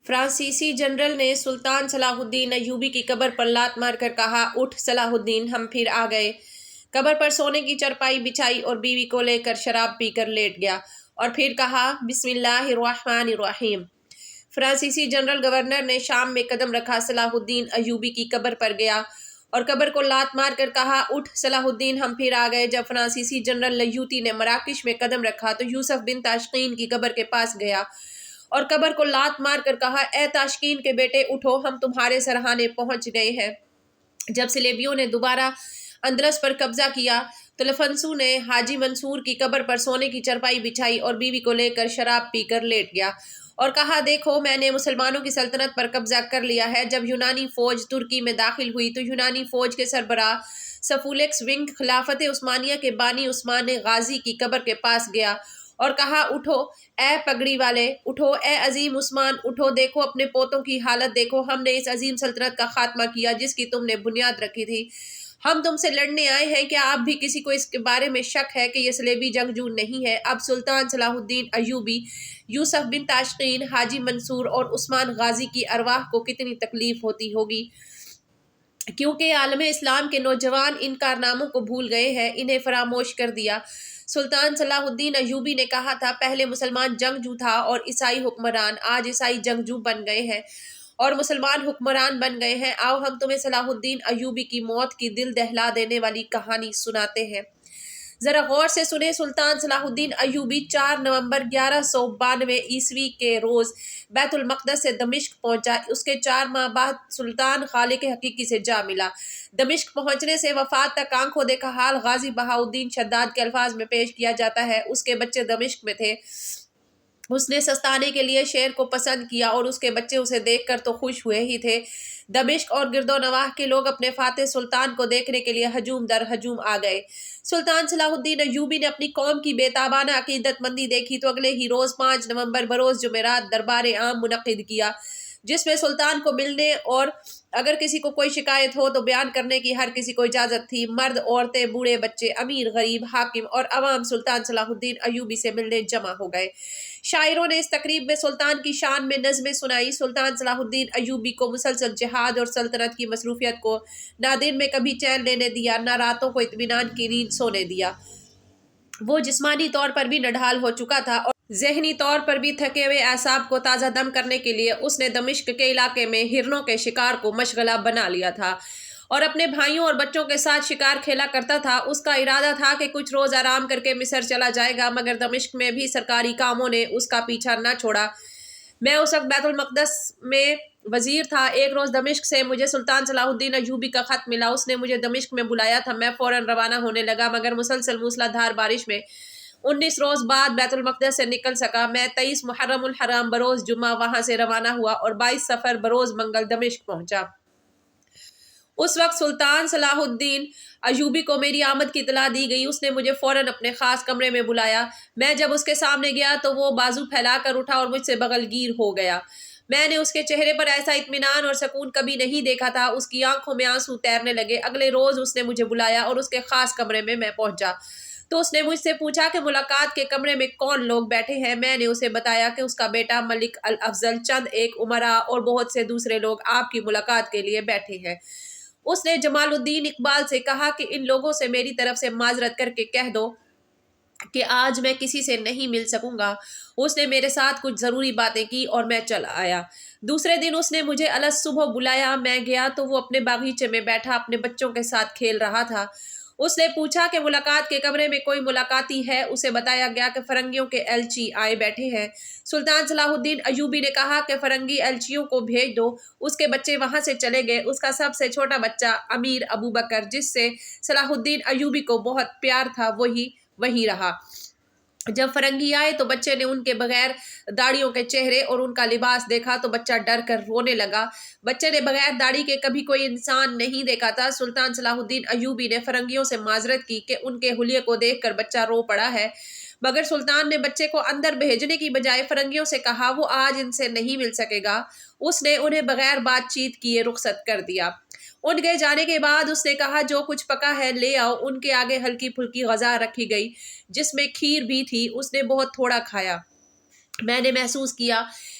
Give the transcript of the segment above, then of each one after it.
فرانسیسی جنرل نے سلطان صلاح الدین ایوبی کی قبر پر لات مار کر کہا، اٹھ صلاح الدین، ہم پھر آ گئے۔ قبر پر سونے کی چرپائی بچھائی اور بیوی کو لے کر شراب پی کر لیٹ گیا اور پھر کہا، بسم اللہ الرحمن الرحیم۔ فرانسیسی جنرل گورنر نے شام میں قدم رکھا، صلاح الدین ایوبی کی قبر پر گیا اور قبر کو لات مار کر کہا، اٹھ صلاح الدین، ہم پھر آ گئے۔ جب فرانسیسی جنرل لیوتی نے مراکش میں قدم رکھا تو یوسف بن تاشقین کی قبر کے پاس گیا اور قبر کو لات مار کر کہا، اے تاشقین کے بیٹے، اٹھو، ہم تمہارے سرحانے پہنچ گئے ہیں۔ جب صلیبیوں نے دوبارہ اندلس پر قبضہ کیا تو لفنسو نے حاجی منصور کی قبر پر سونے کی چرپائی بچھائی اور بیوی کو لے کر شراب پی کر لیٹ گیا اور کہا، دیکھو، میں نے مسلمانوں کی سلطنت پر قبضہ کر لیا ہے۔ جب یونانی فوج ترکی میں داخل ہوئی تو یونانی فوج کے سربراہ سفولیکس ونگ خلافت عثمانیہ کے بانی عثمان غازی کی قبر کے پاس گیا اور کہا، اٹھو اے پگڑی والے، اٹھو اے عظیم عثمان، اٹھو، دیکھو اپنے پوتوں کی حالت دیکھو، ہم نے اس عظیم سلطنت کا خاتمہ کیا جس کی تم نے بنیاد رکھی تھی۔ ہم تم سے لڑنے آئے ہیں، کیا آپ بھی کسی کو اس کے بارے میں شک ہے کہ یہ صلیبی جنگجو نہیں ہے؟ اب سلطان صلاح الدین ایوبی، یوسف بن تاشقین، حاجی منصور اور عثمان غازی کی ارواح کو کتنی تکلیف ہوتی ہوگی، کیونکہ عالم اسلام کے نوجوان ان کارناموں کو بھول گئے ہیں، انہیں فراموش کر دیا۔ سلطان صلاح الدین ایوبی نے کہا تھا، پہلے مسلمان جنگجو تھا اور عیسائی حکمران، آج عیسائی جنگجو بن گئے ہیں اور مسلمان حکمران بن گئے ہیں۔ آؤ ہم تمہیں صلاح الدین ایوبی کی موت کی دل دہلا دینے والی کہانی سناتے ہیں۔ ذرا غور سے سنیں۔ سلطان صلاح الدین ایوبی 4 نومبر 1192 کے روز بیت المقدس سے دمشق پہنچا۔ اس کے 4 ماہ بعد سلطان خالق حقیقی سے جا ملا۔ دمشق پہنچنے سے وفات تک آنکھوں دیکھا حال غازی بہاؤالدین شداد کے الفاظ میں پیش کیا جاتا ہے۔ اس کے بچے دمشق میں تھے۔ اس نے سستانے کے لیے شیر کو پسند کیا اور اس کے بچے اسے دیکھ کر تو خوش ہوئے ہی تھے۔ دمشق اور گرد و نواح کے لوگ اپنے فاتح سلطان کو دیکھنے کے لیے ہجوم در ہجوم آ گئے۔ سلطان صلاح الدین ایوبی نے اپنی قوم کی بے تابانہ عقیدت مندی دیکھی تو اگلے ہی روز 5 نومبر بروز جمعرات دربار عام منعقد کیا، جس میں سلطان کو ملنے اور اگر کسی کو کوئی شکایت ہو تو بیان کرنے کی ہر کسی کو اجازت تھی۔ مرد، عورتیں، بوڑھے، بچے، امیر، غریب، حاکم اور عوام سلطان صلاح الدین ایوبی سے ملنے جمع ہو گئے۔ شاعروں نے اس تقریب میں سلطان کی شان میں نظمیں سنائی۔ سلطان صلاح الدین ایوبی کو مسلسل جہاد اور سلطنت کی مصروفیت کو نہ دن میں کبھی چین لینے دیا، نہ راتوں کو اطمینان کی نیند سونے دیا۔ وہ جسمانی طور پر بھی نڈھال ہو چکا تھا اور ذہنی طور پر بھی تھکے ہوئے اعصاب کو تازہ دم کرنے کے لیے اس نے دمشق کے علاقے میں ہرنوں کے شکار کو مشغلہ بنا لیا تھا اور اپنے بھائیوں اور بچوں کے ساتھ شکار کھیلا کرتا تھا۔ اس کا ارادہ تھا کہ کچھ روز آرام کر کے مصر چلا جائے گا، مگر دمشق میں بھی سرکاری کاموں نے اس کا پیچھا نہ چھوڑا۔ میں اس وقت بیت المقدس میں وزیر تھا۔ ایک روز دمشق سے مجھے سلطان صلاح الدین ایوبی کا خط ملا۔ اس نے مجھے دمشق میں بلایا تھا۔ میں فوراً روانہ ہونے لگا، مگر مسلسل موسلا دھار بارش میں 19 روز بعد بیت المقدس سے نکل سکا۔ میں 23 محرم الحرام بروز جمعہ وہاں سے روانہ ہوا اور 22 صفر بروز منگل دمشق پہنچا۔ اس وقت سلطان صلاح الدین ایوبی کو میری آمد کی اطلاع دی گئی۔ اس نے مجھے فوراً اپنے خاص کمرے میں بلایا۔ میں جب اس کے سامنے گیا تو وہ بازو پھیلا کر اٹھا اور مجھ سے بغل گیر ہو گیا۔ میں نے اس کے چہرے پر ایسا اطمینان اور سکون کبھی نہیں دیکھا تھا۔ اس کی آنکھوں میں آنسو تیرنے لگے۔ اگلے روز اس نے مجھے بلایا اور اس کے خاص کمرے میں پہنچا تو اس نے مجھ سے پوچھا کہ ملاقات کے کمرے میں کون لوگ بیٹھے ہیں۔ میں نے اسے بتایا کہ اس کا بیٹا ملک الافضل، چند ایک امراء اور بہت سے دوسرے لوگ آپ کی ملاقات کے لیے بیٹھے ہیں۔ اس نے جمال الدین اقبال سے کہا کہ ان لوگوں سے میری طرف سے معذرت کر کے کہہ دو کہ آج میں کسی سے نہیں مل سکوں گا۔ اس نے میرے ساتھ کچھ ضروری باتیں کی اور میں چل آیا۔ دوسرے دن اس نے مجھے الصبح بلایا۔ میں گیا تو وہ اپنے باغیچے میں بیٹھا اپنے بچوں کے ساتھ کھیل رہا تھا۔ اس نے پوچھا کہ ملاقات کے کمرے میں کوئی ملاقاتی ہے۔ اسے بتایا گیا کہ فرنگیوں کے ایلچی آئے بیٹھے ہیں۔ سلطان صلاح الدین ایوبی نے کہا کہ فرنگی ایلچیوں کو بھیج دو۔ اس کے بچے وہاں سے چلے گئے۔ اس کا سب سے چھوٹا بچہ امیر ابو بکر، جس سے صلاح الدین ایوبی کو بہت پیار تھا، وہیں رہا۔ جب فرنگی آئے تو بچے نے ان کے بغیر داڑھیوں کے چہرے اور ان کا لباس دیکھا تو بچہ ڈر کر رونے لگا۔ بچے نے بغیر داڑھی کے کبھی کوئی انسان نہیں دیکھا تھا۔ سلطان صلاح الدین ایوبی نے فرنگیوں سے معذرت کی کہ ان کے حلیے کو دیکھ کر بچہ رو پڑا ہے، مگر سلطان نے بچے کو اندر بھیجنے کی بجائے فرنگیوں سے کہا وہ آج ان سے نہیں مل سکے گا۔ اس نے انہیں بغیر بات چیت کیے رخصت کر دیا۔ ان کے جانے کے بعد اس نے کہا جو کچھ پکا ہے لے آؤ۔ ان کے آگے ہلکی پھلکی غذا رکھی گئی جس میں کھیر بھی تھی۔ اس نے بہت تھوڑا کھایا۔ میں نے محسوس کیا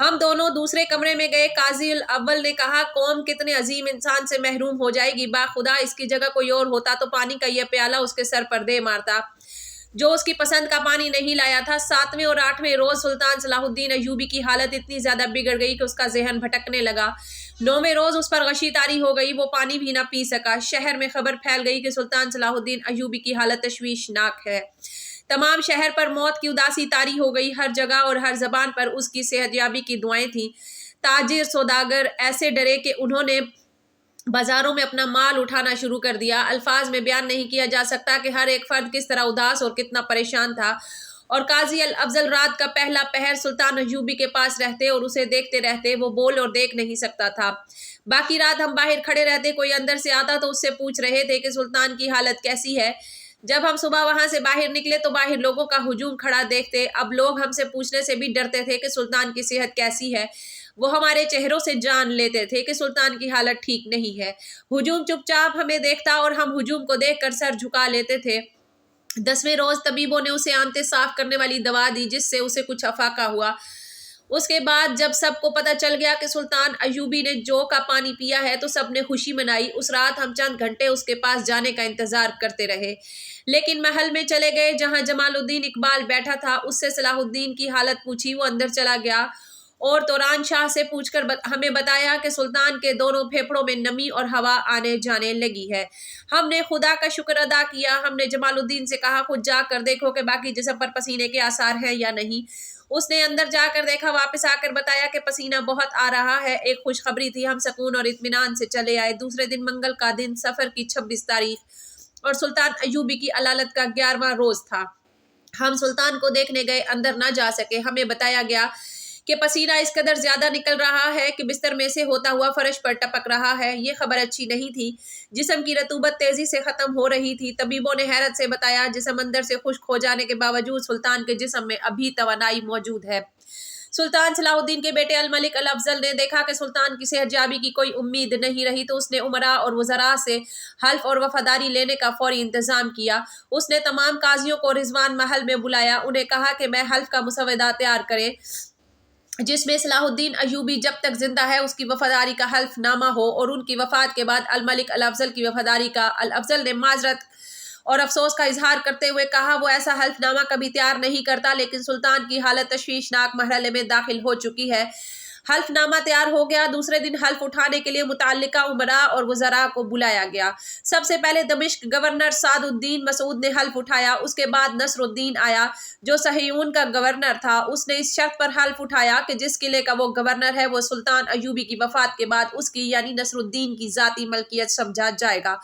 ہم دونوں دوسرے کمرے میں گئے۔ قاضی الاول نے کہا قوم کتنے عظیم انسان سے محروم ہو جائے گی، باخدا اس کی جگہ کوئی اور ہوتا تو پانی کا یہ پیالہ اس کے سر پر دے مارتا جو اس کی پسند کا پانی نہیں لایا تھا۔ 7ویں اور 8ویں روز سلطان صلاح الدین ایوبی کی حالت اتنی زیادہ بگڑ گئی کہ اس کا ذہن بھٹکنے لگا۔ 9ویں روز اس پر غشی طاری ہو گئی، وہ پانی بھی نہ پی سکا۔ شہر میں خبر پھیل گئی کہ سلطان صلاح الدین ایوبی کی حالت تشویشناک ہے۔ تمام شہر پر موت کی اداسی طاری ہو گئی، ہر جگہ اور ہر زبان پر اس کی صحت یابی کی دعائیں تھیں۔ تاجر سوداگر ایسے ڈرے کہ انہوں نے بازاروں میں اپنا مال اٹھانا شروع کر دیا۔ الفاظ میں بیان نہیں کیا جا سکتا کہ ہر ایک فرد کس طرح اداس اور کتنا پریشان تھا۔ اور قاضی الافضل رات کا پہلا پہر سلطان ایوبی کے پاس رہتے اور اسے دیکھتے رہتے، وہ بول اور دیکھ نہیں سکتا تھا۔ باقی رات ہم باہر کھڑے رہتے، کوئی اندر سے آتا تو اس سے پوچھ رہے تھے کہ سلطان کی حالت کیسی ہے۔ جب ہم صبح وہاں سے باہر نکلے تو باہر لوگوں کا ہجوم کھڑا دیکھتے۔ اب لوگ ہم سے پوچھنے سے بھی ڈرتے تھے کہ سلطان کی صحت کیسی ہے۔ وہ ہمارے چہروں سے جان لیتے تھے کہ سلطان کی حالت ٹھیک نہیں ہے۔ ہجوم چپ چاپ ہمیں دیکھتا اور ہم ہجوم کو دیکھ کر سر جھکا لیتے تھے۔ 10ویں روز طبیبوں نے اسے آنتیں صاف کرنے والی دوا دی جس سے اسے کچھ افاقہ ہوا۔ اس کے بعد جب سب کو پتہ چل گیا کہ سلطان ایوبی نے جو کا پانی پیا ہے تو سب نے خوشی منائی۔ اس رات ہم چند گھنٹے اس کے پاس جانے کا انتظار کرتے رہے، لیکن محل میں چلے گئے جہاں جمال الدین اقبال بیٹھا تھا۔ اس سے صلاح الدین کی حالت پوچھی، وہ اندر چلا گیا اور توران شاہ سے پوچھ کر ہمیں بتایا کہ سلطان کے دونوں پھیپھڑوں میں نمی اور ہوا آنے جانے لگی ہے۔ ہم نے خدا کا شکر ادا کیا۔ ہم نے جمال الدین سے کہا خود جا کر دیکھو کہ باقی جسم پر پسینے کے آثار ہیں یا نہیں۔ اس نے اندر جا کر دیکھا، واپس آ کر بتایا کہ پسینہ بہت آ رہا ہے۔ ایک خوشخبری تھی۔ ہم سکون اور اطمینان سے چلے آئے۔ دوسرے دن منگل کا دن، سفر کی 26 تاریخ اور سلطان ایوبی کی علالت کا 11واں روز تھا۔ ہم سلطان کو دیکھنے گئے، اندر نہ جا سکے۔ ہمیں بتایا گیا کہ پسینہ اس قدر زیادہ نکل رہا ہے کہ بستر میں سے ہوتا ہوا فرش پر ٹپک رہا ہے۔ یہ خبر اچھی نہیں تھی۔ جسم کی رطوبت تیزی سے ختم ہو رہی تھی۔ طبیبوں نے حیرت سے بتایا جسم اندر سے خشک ہو جانے کے باوجود سلطان کے جسم میں ابھی توانائی موجود ہے۔ سلطان صلاح الدین کے بیٹے الملک الافضل نے دیکھا کہ سلطان کی صحت یابی کی کوئی امید نہیں رہی تو اس نے امراء اور وزراء سے حلف اور وفاداری لینے کا فوری انتظام کیا۔ اس نے تمام قاضیوں کو رضوان محل میں بلایا، انہیں کہا کہ میں حلف کا مسودہ تیار کریں جس میں صلاح الدین ایوبی جب تک زندہ ہے اس کی وفاداری کا حلف نامہ ہو اور ان کی وفات کے بعد الملک الافضل کی وفاداری کا۔ الافضل نے معذرت اور افسوس کا اظہار کرتے ہوئے کہا وہ ایسا حلف نامہ کبھی تیار نہیں کرتا، لیکن سلطان کی حالت تشویشناک مرحلے میں داخل ہو چکی ہے۔ حلف نامہ تیار ہو گیا۔ دوسرے دن حلف اٹھانے کے لیے متعلقہ امراء اور وزراء کو بلایا گیا۔ سب سے پہلے دمشق گورنر سعد الدین مسعود نے حلف اٹھایا، اس کے بعد نصر الدین آیا جو صہیون کا گورنر تھا۔ اس نے اس شرط پر حلف اٹھایا کہ جس قلعے کا وہ گورنر ہے وہ سلطان ایوبی کی وفات کے بعد اس کی یعنی نصر الدین کی ذاتی ملکیت سمجھا جائے گا۔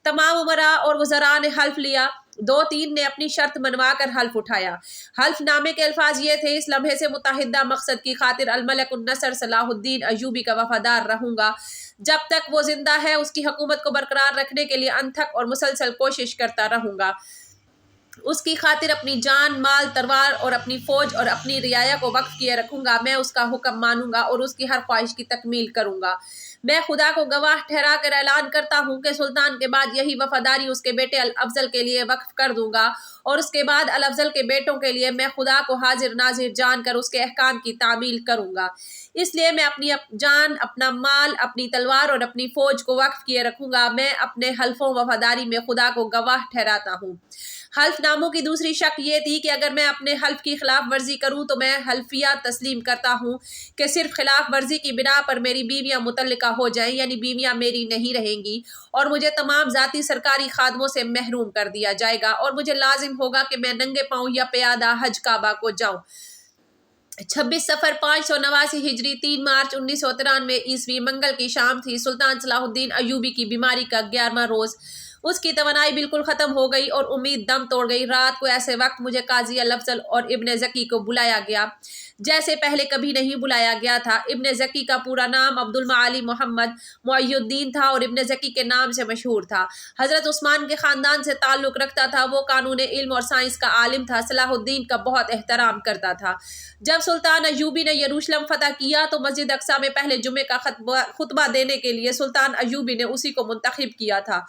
تمام امراء اور وزراء نے حلف لیا۔ 2-3 نے اپنی شرط منوا کر حلف اٹھایا۔ حلف نامے کے الفاظ یہ تھے: اس لمحے سے متحدہ مقصد کی خاطر الملک النصر صلاح الدین ایوبی کا وفادار رہوں گا۔ جب تک وہ زندہ ہے اس کی حکومت کو برقرار رکھنے کے لیے انتھک اور مسلسل کوشش کرتا رہوں گا۔ اس کی خاطر اپنی جان، مال، تلوار اور اپنی فوج اور اپنی رعایا کو وقف کیے رکھوں گا۔ میں اس کا حکم مانوں گا اور اس کی ہر خواہش کی تکمیل کروں گا۔ میں خدا کو گواہ ٹھہرا کر اعلان کرتا ہوں کہ سلطان کے بعد یہی وفاداری اس کے بیٹے الافضل کے لیے وقف کر دوں گا اور اس کے بعد الافضل کے بیٹوں کے لیے میں خدا کو حاضر ناظر جان کر اس کے احکام کی تعمیل کروں گا۔ اس لیے میں اپنی جان، اپنا مال، اپنی تلوار اور اپنی فوج کو وقف کیے رکھوں گا۔ میں اپنے حلفوں وفاداری میں خدا کو گواہ ٹھہراتا ہوں۔ حلف ناموں کی دوسری شق یہ تھی کہ اگر میں اپنے حلف کی خلاف ورزی کروں تو میں حلفیہ تسلیم کرتا ہوں کہ صرف خلاف ورزی کی بنا پر میری بیویاں مطلقہ ہو جائیں، یعنی بیویاں میری نہیں رہیں گی اور مجھے تمام ذاتی سرکاری خادموں سے محروم کر دیا جائے گا اور مجھے لازم ہوگا کہ میں ننگے پاؤں یا پیادہ حج کعبہ کو جاؤں۔ 26 صفر 589 ہجری 3 مارچ 1993 عیسوی منگل کی شام تھی۔ سلطان صلاح الدین ایوبی کی بیماری کا 11واں روز۔ اس کی توانائی بالکل ختم ہو گئی اور امید دم توڑ گئی۔ رات کو ایسے وقت مجھے قاضی الافضل اور ابن زکی کو بلایا گیا جیسے پہلے کبھی نہیں بلایا گیا تھا۔ ابن زکی کا پورا نام عبد المعالی محمد معی الدین تھا اور ابن زکی کے نام سے مشہور تھا۔ حضرت عثمان کے خاندان سے تعلق رکھتا تھا۔ وہ قانون علم اور سائنس کا عالم تھا۔ صلاح الدین کا بہت احترام کرتا تھا۔ جب سلطان ایوبی نے یروشلم فتح کیا تو مسجد اقصی میں پہلے جمعے کا خطبہ دینے کے لیے سلطان ایوبی نے اسی کو منتخب کیا تھا۔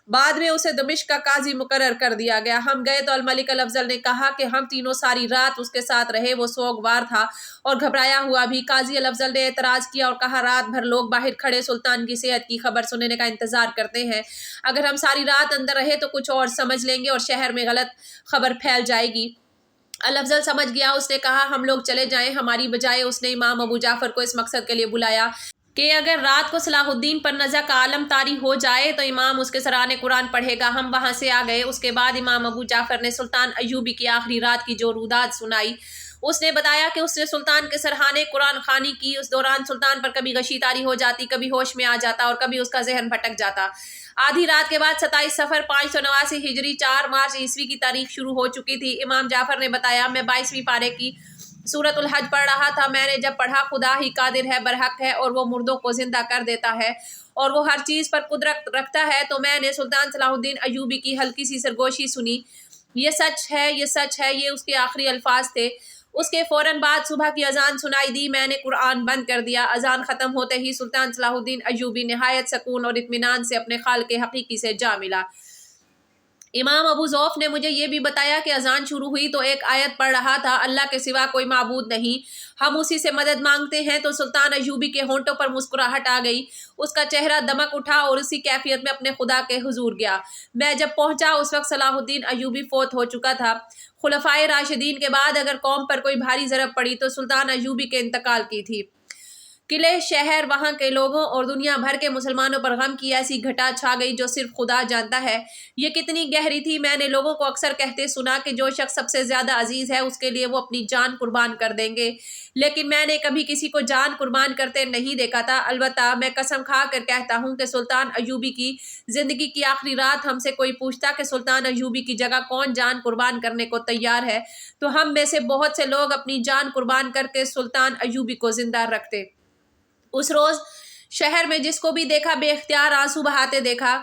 بعد بعد میں اسے دمشق کا قاضی مقرر کر دیا گیا۔ ہم گئے تو الملک الافضل نے کہا کہ ہم تینوں ساری رات اس کے ساتھ رہے۔ وہ سوگوار تھا اور گھبرایا ہوا بھی۔ قاضی الافضل نے اعتراض کیا اور کہا رات بھر لوگ باہر کھڑے سلطان کی صحت کی خبر سننے کا انتظار کرتے ہیں، اگر ہم ساری رات اندر رہے تو کچھ اور سمجھ لیں گے اور شہر میں غلط خبر پھیل جائے گی۔ الافضل سمجھ گیا۔ اس نے کہا ہم لوگ چلے جائیں ہماری بجائے۔ اس نے امام ابو جعفر کو اس مقصد کے لیے بلایا کہ اگر رات کو صلاح الدین پر نزع کا عالم طاری ہو جائے تو امام اس کے سرانے قرآن پڑھے گا۔ ہم وہاں سے آ گئے۔ اس کے بعد امام ابو جعفر نے سلطان ایوبی کی آخری رات کی جو روداد سنائی، اس نے بتایا کہ اس نے سلطان کے سرحانے قرآن خوانی کی۔ اس دوران سلطان پر کبھی غشی طاری ہو جاتی، کبھی ہوش میں آ جاتا اور کبھی اس کا ذہن بھٹک جاتا۔ آدھی رات کے بعد 27 صفر 589 ہجری 4 مارچ عیسوی کی تاریخ شروع ہو چکی تھی۔ امام جعفر نے بتایا میں 22ویں پارے کی سورۃ الحج پڑھ رہا تھا۔ میں نے جب پڑھا خدا ہی قادر ہے، برحق ہے اور وہ مردوں کو زندہ کر دیتا ہے اور وہ ہر چیز پر قدرت رکھتا ہے، تو میں نے سلطان صلاح الدین ایوبی کی ہلکی سی سرگوشی سنی، یہ سچ ہے، یہ سچ ہے، یہ اس کے آخری الفاظ تھے۔ اس کے فوراً بعد صبح کی اذان سنائی دی۔ میں نے قرآن بند کر دیا۔ اذان ختم ہوتے ہی سلطان صلاح الدین ایوبی نہایت سکون اور اطمینان سے اپنے خالق حقیقی سے جا ملا۔ امام ابو ذوف نے مجھے یہ بھی بتایا کہ اذان شروع ہوئی تو ایک آیت پڑھ رہا تھا، اللہ کے سوا کوئی معبود نہیں، ہم اسی سے مدد مانگتے ہیں۔ تو سلطان ایوبی کے ہونٹوں پر مسکراہٹ آ گئی، اس کا چہرہ دمک اٹھا اور اسی کیفیت میں اپنے خدا کے حضور گیا۔ میں جب پہنچا اس وقت صلاح الدین ایوبی فوت ہو چکا تھا۔ خلفائے راشدین کے بعد اگر قوم پر کوئی بھاری ضرب پڑی تو سلطان ایوبی کے انتقال کی تھی۔ قلعے، شہر، وہاں کے لوگوں اور دنیا بھر کے مسلمانوں پر غم کی ایسی گھٹا چھا گئی جو صرف خدا جانتا ہے یہ کتنی گہری تھی۔ میں نے لوگوں کو اکثر کہتے سنا کہ جو شخص سب سے زیادہ عزیز ہے اس کے لیے وہ اپنی جان قربان کر دیں گے، لیکن میں نے کبھی کسی کو جان قربان کرتے نہیں دیکھا تھا۔ البتہ میں قسم کھا کر کہتا ہوں کہ سلطان ایوبی کی زندگی کی آخری رات ہم سے کوئی پوچھتا کہ سلطان ایوبی کی جگہ کون جان قربان کرنے کو تیار ہے تو ہم میں سے بہت سے لوگ اپنی جان قربان کر کے سلطان ایوبی کو زندہ رکھتے۔ اس روز شہر میں جس کو بھی دیکھا بے اختیار آنسو بہاتے دیکھا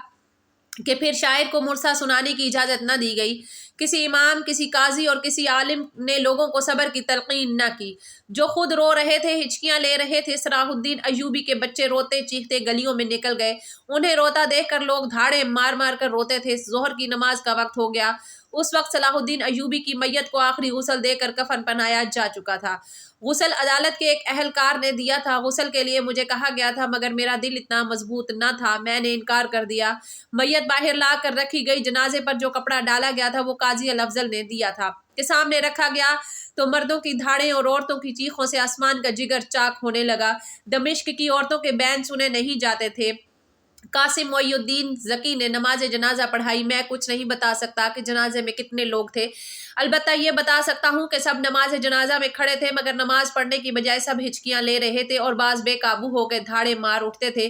کہ پھر شاعر کو مرثا سنانے کی اجازت نہ دی گئی۔ کسی امام، کسی قاضی اور کسی عالم نے لوگوں کو صبر کی تلقین نہ کی۔ جو خود رو رہے تھے، ہچکیاں لے رہے تھے۔ صلاح الدین ایوبی کے بچے روتے چیختے گلیوں میں نکل گئے۔ انہیں روتا دیکھ کر لوگ دھاڑے مار مار کر روتے تھے۔ ظہر کی نماز کا وقت ہو گیا۔ اس وقت صلاح الدین ایوبی کی میت کو آخری غسل دے کر کفن پہنایا جا چکا تھا۔ غسل عدالت کے ایک اہلکار نے دیا تھا۔ غسل کے لیے مجھے کہا گیا تھا مگر میرا دل اتنا مضبوط نہ تھا، میں نے انکار کر دیا۔ میت باہر لا کر رکھی گئی۔ جنازے پر جو کپڑا ڈالا گیا تھا وہ قاضی الافضل نے دیا تھا کہ سامنے رکھا گیا تو مردوں کی دھاڑیں اور عورتوں کی چیخوں سے آسمان کا جگر چاک ہونے لگا۔ دمشق کی عورتوں کے بین سنے نہیں جاتے تھے۔ قاسم محی الدین ذکی نے نماز جنازہ پڑھائی۔ میں کچھ نہیں بتا سکتا کہ جنازے میں کتنے لوگ تھے، البتہ یہ بتا سکتا ہوں کہ سب نماز جنازہ میں کھڑے تھے مگر نماز پڑھنے کی بجائے سب ہچکیاں لے رہے تھے اور بعض بے قابو ہو کے دھاڑے مار اٹھتے تھے۔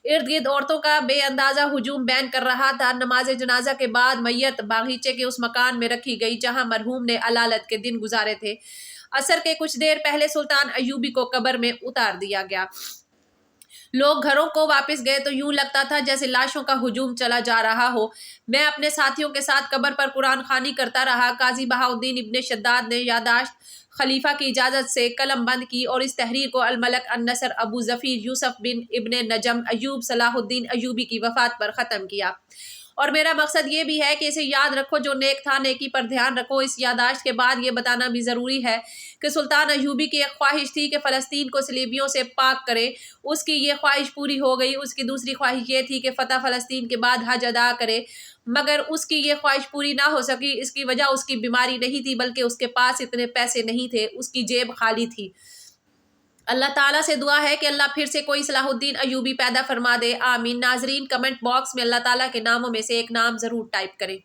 ارد گرد عورتوں کا بے اندازہ ہجوم بین کر رہا تھا۔ نماز جنازہ کے بعد میت باغیچے کے اس مکان میں رکھی گئی جہاں مرحوم نے علالت کے دن گزارے تھے۔ عصر کے کچھ دیر پہلے سلطان ایوبی کو قبر میں اتار دیا گیا۔ لوگ گھروں کو واپس گئے تو یوں لگتا تھا جیسے لاشوں کا ہجوم چلا جا رہا ہو۔ میں اپنے ساتھیوں کے ساتھ قبر پر قرآن خوانی کرتا رہا۔ قاضی بہاؤالدین ابن شداد نے یادداشت خلیفہ کی اجازت سے قلم بند کی اور اس تحریر کو الملک النصر ابو ظفیر یوسف بن ابن نجم ایوب صلاح الدین ایوبی کی وفات پر ختم کیا۔ اور میرا مقصد یہ بھی ہے کہ اسے یاد رکھو جو نیک تھا، نیکی پر دھیان رکھو۔ اس یادداشت کے بعد یہ بتانا بھی ضروری ہے کہ سلطان ایوبی کی ایک خواہش تھی کہ فلسطین کو صلیبیوں سے پاک کرے۔ اس کی یہ خواہش پوری ہو گئی۔ اس کی دوسری خواہش یہ تھی کہ فتح فلسطین کے بعد حج ادا کرے، مگر اس کی یہ خواہش پوری نہ ہو سکی۔ اس کی وجہ اس کی بیماری نہیں تھی بلکہ اس کے پاس اتنے پیسے نہیں تھے، اس کی جیب خالی تھی۔ اللہ تعالیٰ سے دعا ہے کہ اللہ پھر سے کوئی صلاح الدین ایوبی پیدا فرما دے، آمین۔ ناظرین، کمنٹ باکس میں اللہ تعالیٰ کے ناموں میں سے ایک نام ضرور ٹائپ کریں۔